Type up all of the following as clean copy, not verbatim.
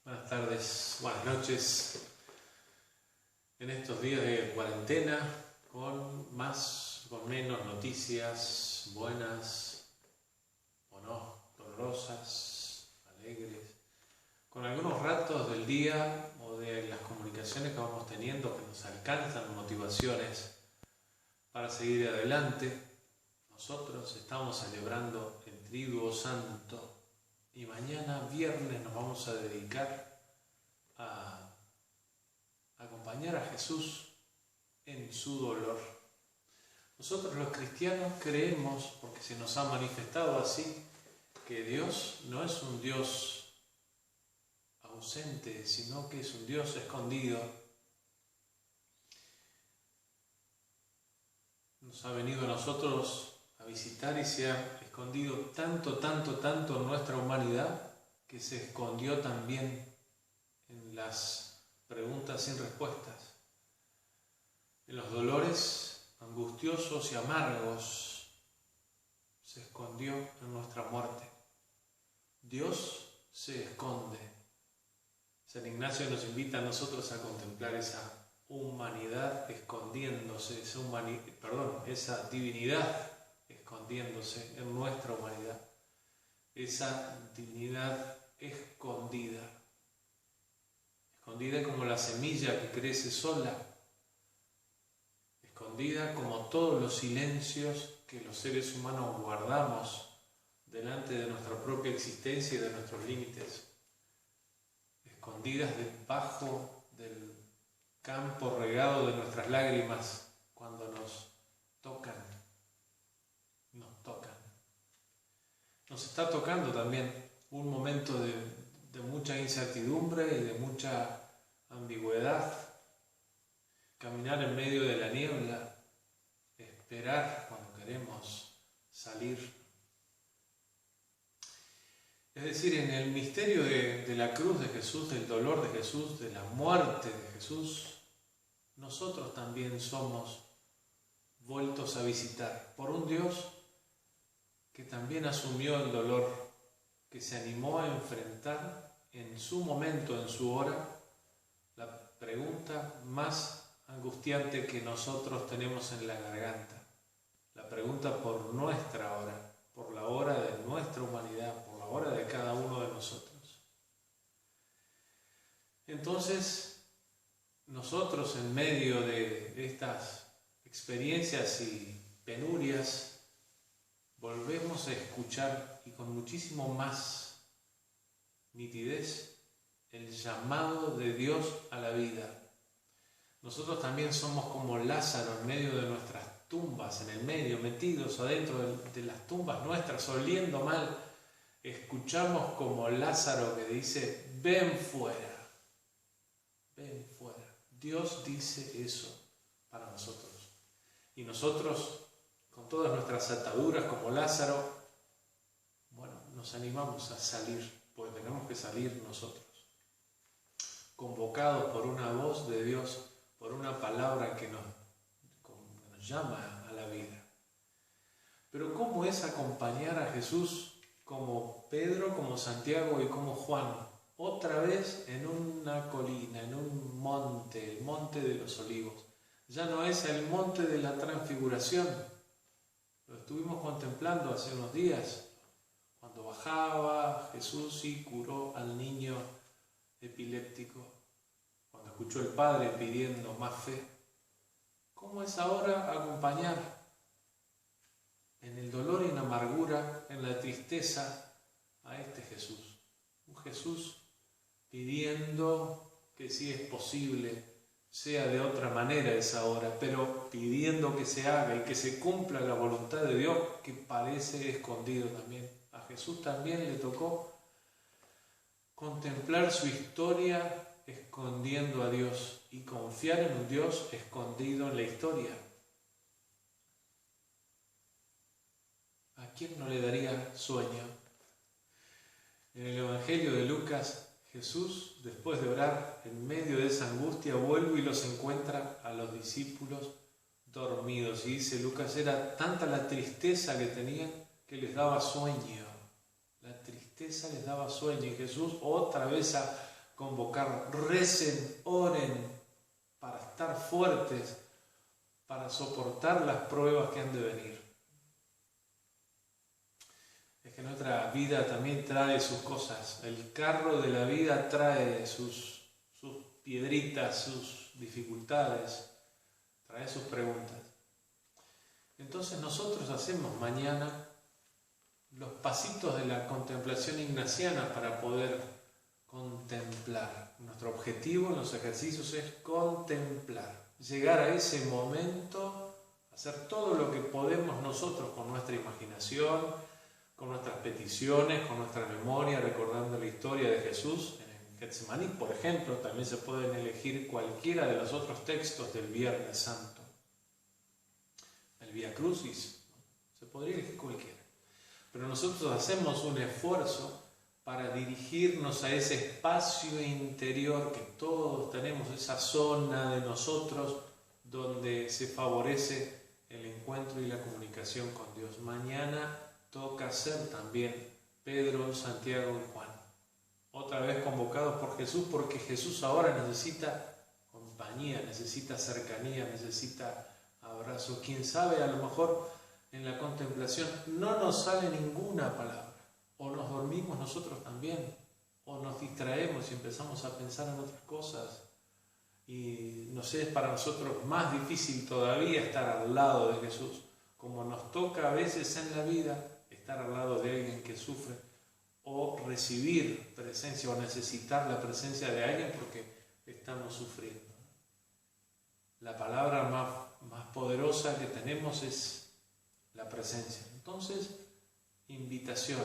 Buenas tardes, buenas noches. En estos días de cuarentena, con más, con menos noticias buenas o no, dolorosas, alegres, con algunos ratos del día o de las comunicaciones que vamos teniendo que nos alcanzan motivaciones para seguir adelante. Nosotros estamos celebrando el Triduo Santo y mañana viernes nos vamos a dedicar a acompañar a Jesús en su dolor. Nosotros los cristianos creemos, porque se nos ha manifestado así, que Dios no es un Dios ausente, sino que es un Dios escondido. Nos ha venido a nosotros a visitar y se ha escondido tanto en nuestra humanidad que se escondió también en las preguntas sin respuestas, en los dolores angustiosos y amargos, se escondió en nuestra muerte. Dios se esconde. San Ignacio nos invita a nosotros a contemplar esa humanidad escondiéndose, esa divinidad escondiéndose en nuestra humanidad, esa divinidad escondida como la semilla que crece sola, escondida como todos los silencios que los seres humanos guardamos delante de nuestra propia existencia y de nuestros límites, escondidas debajo del campo regado de nuestras lágrimas cuando nos tocan. Nos está tocando también un momento de mucha incertidumbre y de mucha ambigüedad. Caminar en medio de la niebla, esperar cuando queremos salir. Es decir, en el misterio de la cruz de Jesús, del dolor de Jesús, de la muerte de Jesús, nosotros también somos vueltos a visitar por un Dios que también asumió el dolor, que se animó a enfrentar en su momento, en su hora, la pregunta más angustiante que nosotros tenemos en la garganta, la pregunta por nuestra hora, por la hora de nuestra humanidad, por la hora de cada uno de nosotros. Entonces, nosotros en medio de estas experiencias y penurias, volvemos a escuchar y con muchísimo más nitidez el llamado de Dios a la vida. Nosotros también somos como Lázaro en medio de nuestras tumbas, en el medio, metidos adentro de las tumbas nuestras, oliendo mal. Escuchamos como Lázaro que dice, ven fuera, ven fuera. Dios dice eso para nosotros. Y nosotros, con todas nuestras ataduras como Lázaro, nos animamos a salir, porque tenemos que salir nosotros, convocados por una voz de Dios, por una palabra que nos llama a la vida. Pero ¿cómo es acompañar a Jesús como Pedro, como Santiago y como Juan? Otra vez en una colina, en un monte, el monte de los olivos. Ya no es el monte de la transfiguración. Lo estuvimos contemplando hace unos días, cuando bajaba Jesús y curó al niño epiléptico, cuando escuchó el Padre pidiendo más fe. ¿Cómo es ahora acompañar en el dolor y en la amargura, en la tristeza a este Jesús? Un Jesús pidiendo que si es posible sea de otra manera esa hora, pero pidiendo que se haga y que se cumpla la voluntad de Dios, que parece escondido también. A Jesús también le tocó contemplar su historia escondiendo a Dios y confiar en un Dios escondido en la historia. ¿A quién no le daría sueño? En el Evangelio de Lucas, Jesús, después de orar en medio de esa angustia, vuelve y los encuentra a los discípulos dormidos. Y dice Lucas, era tanta la tristeza que tenían que les daba sueño. La tristeza les daba sueño y Jesús otra vez convocar, recen, oren para estar fuertes, para soportar las pruebas que han de venir. Es que nuestra vida también trae sus cosas. El carro de la vida trae sus piedritas, sus dificultades, trae sus preguntas. Entonces nosotros hacemos mañana los pasitos de la contemplación ignaciana para poder contemplar. Nuestro objetivo en los ejercicios es contemplar, llegar a ese momento, hacer todo lo que podemos nosotros con nuestra imaginación, con nuestras peticiones, con nuestra memoria, recordando la historia de Jesús. En Getsemaní, por ejemplo, también se pueden elegir cualquiera de los otros textos del Viernes Santo. El Vía Crucis, se podría elegir cualquiera. Pero nosotros hacemos un esfuerzo para dirigirnos a ese espacio interior que todos tenemos, esa zona de nosotros donde se favorece el encuentro y la comunicación con Dios. Mañana toca ser también Pedro, Santiago y Juan, otra vez convocados por Jesús, porque Jesús ahora necesita compañía, necesita cercanía, necesita abrazo. Quién sabe, a lo mejor en la contemplación no nos sale ninguna palabra, o nos dormimos nosotros también, o nos distraemos y empezamos a pensar en otras cosas, y no sé, es para nosotros más difícil todavía estar al lado de Jesús, como nos toca a veces en la vida estar al lado de alguien que sufre, o recibir presencia, o necesitar la presencia de alguien porque estamos sufriendo. La palabra más poderosa que tenemos es la presencia. Entonces, invitación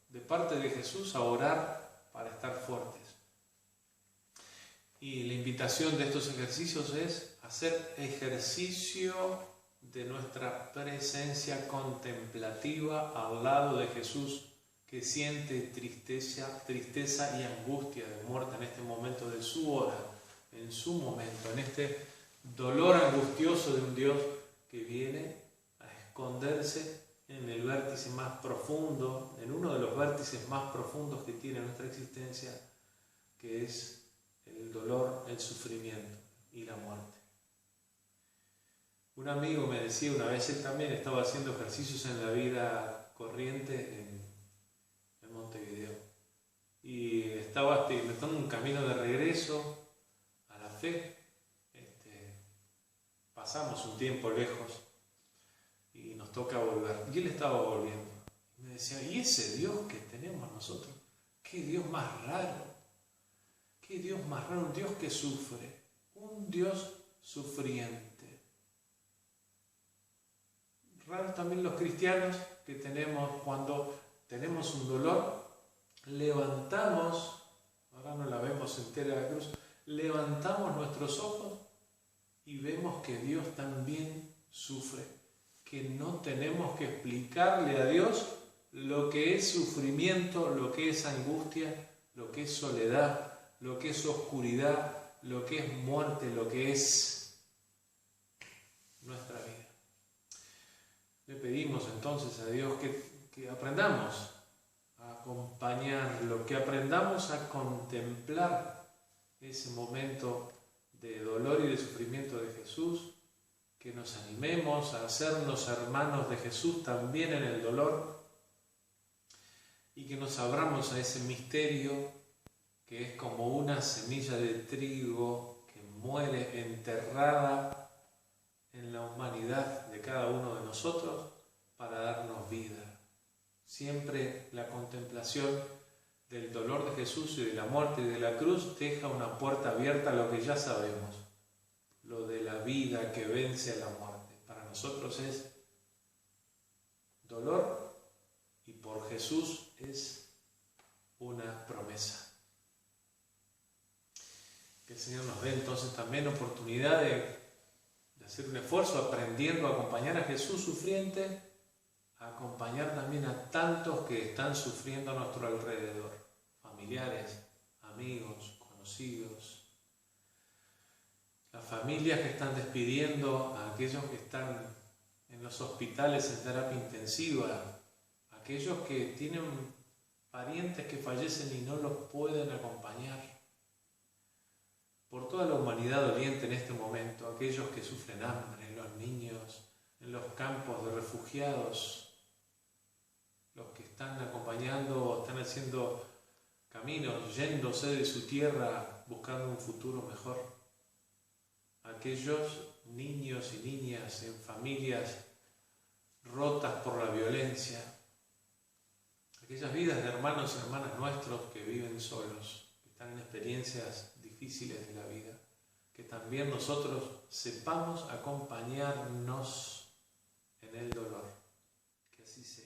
de parte de Jesús a orar para estar fuertes. Y la invitación de estos ejercicios es hacer ejercicio de nuestra presencia contemplativa al lado de Jesús, que siente tristeza y angustia de muerte en este momento de su hora, en su momento, en este dolor angustioso de un Dios que viene a esconderse en el vértice más profundo, en uno de los vértices más profundos que tiene nuestra existencia, que es el dolor, el sufrimiento y la muerte. Un amigo me decía una vez, él también estaba haciendo ejercicios en la vida corriente en Montevideo, y estaba en un camino de regreso a la fe. Pasamos un tiempo lejos y nos toca volver, y él estaba volviendo. Me decía, ¿y ese Dios que tenemos nosotros? ¿Qué Dios más raro? ¿Qué Dios más raro? Un Dios que sufre, un Dios sufriente. Raros también los cristianos que tenemos, cuando tenemos un dolor, levantamos, ahora no la vemos entera la cruz, levantamos nuestros ojos y vemos que Dios también sufre, que no tenemos que explicarle a Dios lo que es sufrimiento, lo que es angustia, lo que es soledad, lo que es oscuridad, lo que es muerte, lo que es nuestra vida. Le pedimos entonces a Dios que aprendamos a acompañarlo, que aprendamos a contemplar ese momento de dolor y de sufrimiento de Jesús, que nos animemos a hacernos hermanos de Jesús también en el dolor, y que nos abramos a ese misterio que es como una semilla de trigo que muere enterrada en la humanidad de cada uno de nosotros para darnos vida. Siempre la contemplación del dolor de Jesús y de la muerte y de la cruz deja una puerta abierta a lo que ya sabemos, lo de la vida que vence a la muerte. Para nosotros es dolor, y por Jesús es una promesa. Que el Señor nos dé entonces también oportunidad de hacer un esfuerzo aprendiendo a acompañar a Jesús sufriente, a acompañar también a tantos que están sufriendo a nuestro alrededor, familiares, amigos, conocidos, las familias que están despidiendo a aquellos que están en los hospitales en terapia intensiva, aquellos que tienen parientes que fallecen y no los pueden acompañar. por toda la humanidad doliente en este momento, aquellos que sufren hambre, los niños, en los campos de refugiados, los que están acompañando, están haciendo caminos, yéndose de su tierra, buscando un futuro mejor. Aquellos niños y niñas en familias rotas por la violencia, aquellas vidas de hermanos y hermanas nuestros que viven solos, que están en experiencias difíciles de la vida, que también nosotros sepamos acompañarnos en el dolor. Que así sea.